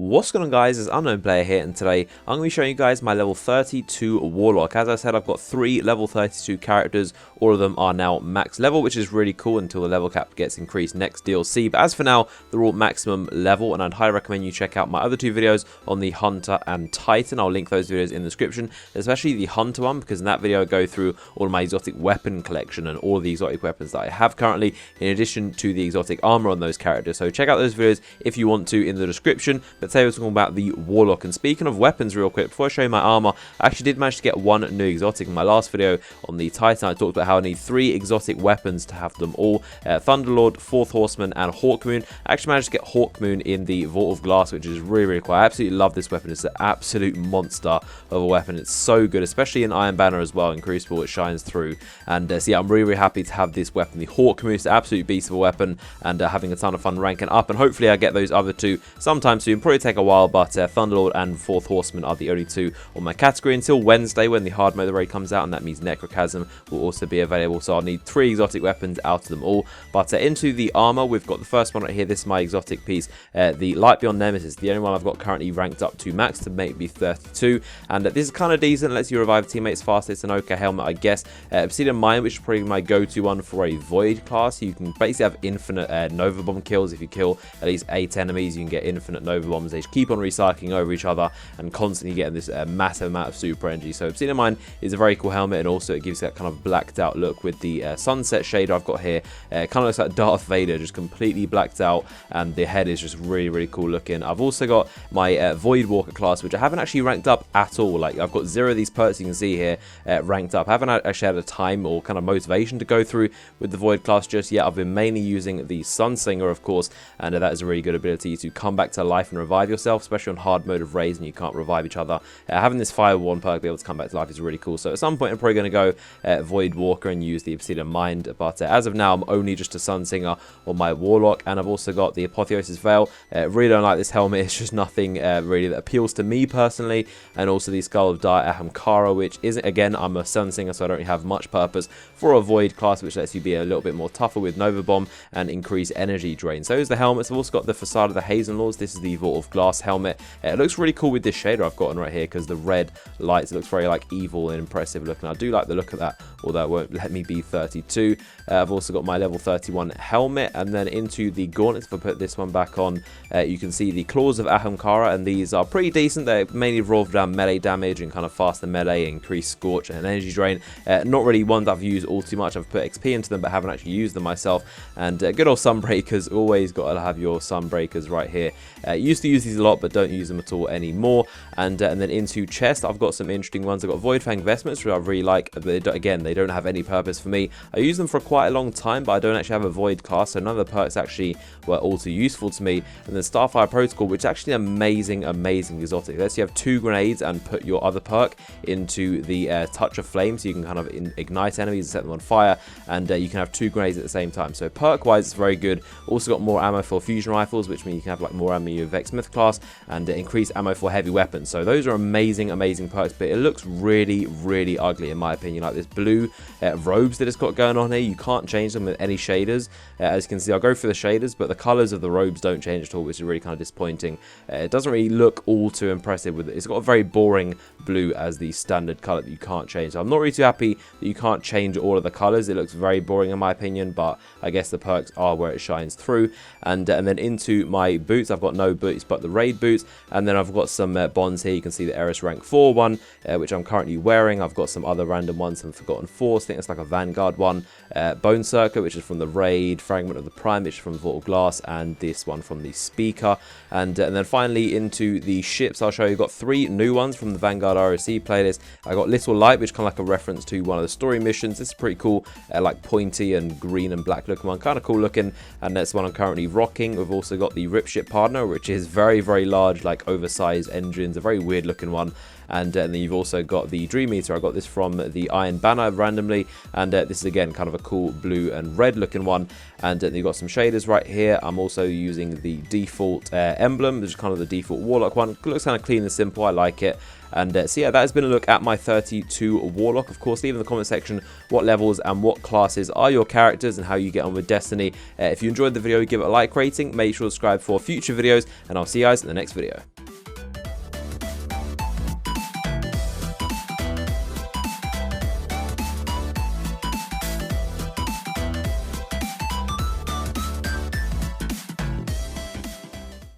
What's going on, guys? It's Unknown Player here, and today I'm going to be showing you guys my level 32 Warlock. As I said, I've got 3 level 32 characters. All of them are now max level, which is really cool until the level cap gets increased next DLC. But as for now, they're all maximum level, and I'd highly recommend you check out my other 2 videos on the Hunter and Titan. I'll link those videos in the description, especially the Hunter one, because in that video I go through all of my exotic weapon collection and all of the exotic weapons that I have currently, in addition to the exotic armor on those characters. So check out those videos if you want to in the description. But today we're talking about the Warlock. And speaking of weapons real quick, before I show you my armor, I actually did manage to get 1 new exotic. In my last video on the Titan, I talked about how I need 3 exotic weapons to have them all. Thunderlord, Fourth Horseman, and Hawkmoon. I actually managed to get Hawkmoon in the Vault of Glass, which is really, really cool. I absolutely love this weapon. It's an absolute monster of a weapon. It's so good, especially in Iron Banner as well. In Crucible, it shines through. And so yeah, I'm really, really happy to have this weapon. The Hawkmoon is an absolute beast of a weapon, and having a ton of fun ranking up. And hopefully I get those other 2 sometime soon. Probably take a while, but Thunderlord and Fourth Horseman are the only 2 on my category until Wednesday, when the hard mode raid comes out, and that means Necrochasm will also be available. So I'll need 3 exotic weapons out of them all. But into the armor, we've got the first one right here. This is my exotic piece, the Light Beyond Nemesis, the only one I've got currently ranked up to max to make me 32. And this is kind of decent, lets you revive teammates faster. It's an okay helmet, I guess. Obsidian Mine, which is probably my go-to one for a Void class. You can basically have infinite Nova Bomb kills. If you kill at least 8 enemies, you can get infinite Nova Bombs. They just keep on recycling over each other and constantly getting this massive amount of super energy. So Obsidian Mine is a very cool helmet, and also it gives that kind of blacked out look with the sunset shader I've got here. Kind of looks like Darth Vader, just completely blacked out, and the head is just really, really cool looking. I've also got my Void Walker class, which I haven't actually ranked up at all. Like, I've got 0 of these perks you can see here ranked up. I haven't actually had a time or kind of motivation to go through with the Void class just yet. I've been mainly using the Sunslinger, of course, and that is a really good ability to come back to life and revive yourself, especially on hard mode of raids and you can't revive each other. Having this Fireborn perk be able to come back to life is really cool. So at some point I'm probably going to go Void Walker and use the Obsidian Mind, but as of now I'm only just a Sunsinger on my Warlock. And I've also got the Apotheosis Veil. Really don't like this helmet. It's just nothing really that appeals to me personally. And also the Skull of Dire Ahamkara, which isn't, again, I'm a Sunsinger, so I don't really have much purpose for a Void class, which lets you be a little bit more tougher with Nova Bomb and increase energy drain. So those are the helmets. I've also got the Facade of the Hazen Lords. This is the Vault of Glass helmet. It looks really cool with this shader I've got on right here, because the red lights, it looks very like evil and impressive looking. I do like the look of that, although it won't let me be 32. I've also got my level 31 helmet, and then into the gauntlets. If I put this one back on, you can see the Claws of Ahamkara, and these are pretty decent. They're mainly revolved around melee damage and kind of faster melee, increased scorch and energy drain. Not really one that I've used all too much. I've put XP into them, but haven't actually used them myself. And good old Sunbreakers, always got to have your Sunbreakers right here. Used to use these a lot, but don't use them at all anymore. And then into chest, I've got some interesting ones. I've got Voidfang Vestments, which I really like. Again, they don't have any purpose for me. I use them for quite a long time, but I don't actually have a Void class, so none of the perks actually were all too useful to me. And then Starfire Protocol, which is actually an amazing, amazing exotic. Let's you have 2 grenades and put your other perk into the Touch of Flame, so you can kind of ignite enemies and set them on fire, and you can have 2 grenades at the same time. So perk-wise, it's very good. Also got more ammo for fusion rifles, which means you can have like more ammo in your Vex Smith class, and increased ammo for heavy weapons. So those are amazing, amazing perks, but it looks really, really ugly in my opinion. Like this blue robes that it's got going on here, you can't change them with any shaders. As you can see, I'll go through the shaders, but the colors of the robes don't change at all, which is really kind of disappointing. It doesn't really look all too impressive with it. It's got a very boring blue as the standard color that you can't change. So I'm not really too happy that you can't change all of the colors. It looks very boring in my opinion, but I guess the perks are where it shines through. And then into my boots, I've got no boots but the raid boots, and then I've got some bonds here. You can see the Eris rank 4 one, which I'm currently wearing. I've got some other random ones, some Forgotten Force, I think it's like a Vanguard one, Bone Circuit, which is from the raid, Fragment of the Prime, which is from Vault of Glass, and this one from the Speaker. And then finally into the ships, I'll show you. Got 3 new ones from the Vanguard ROC playlist. I got Little Light, which kind of like a reference to one of the story missions. This is pretty cool, like pointy and green and black looking one, kind of cool looking, and that's one I'm currently rocking. We've also got the Ripship Partner, which is very, very large, like oversized engines, a very weird looking one. and then you've also got the Dream Eater. I got this from the Iron Banner randomly, and this is again kind of a cool blue and red looking one. And you've got some shaders right here. I'm also using the default emblem, which is kind of the default Warlock one. It looks kind of clean and simple. I like it. And so yeah, that has been a look at my 32 Warlock. Of course, leave in the comment section what levels and what classes are your characters and how you get on with Destiny. If you enjoyed the video, give it a like rating. Make sure to subscribe for future videos, and I'll see you guys in the next video.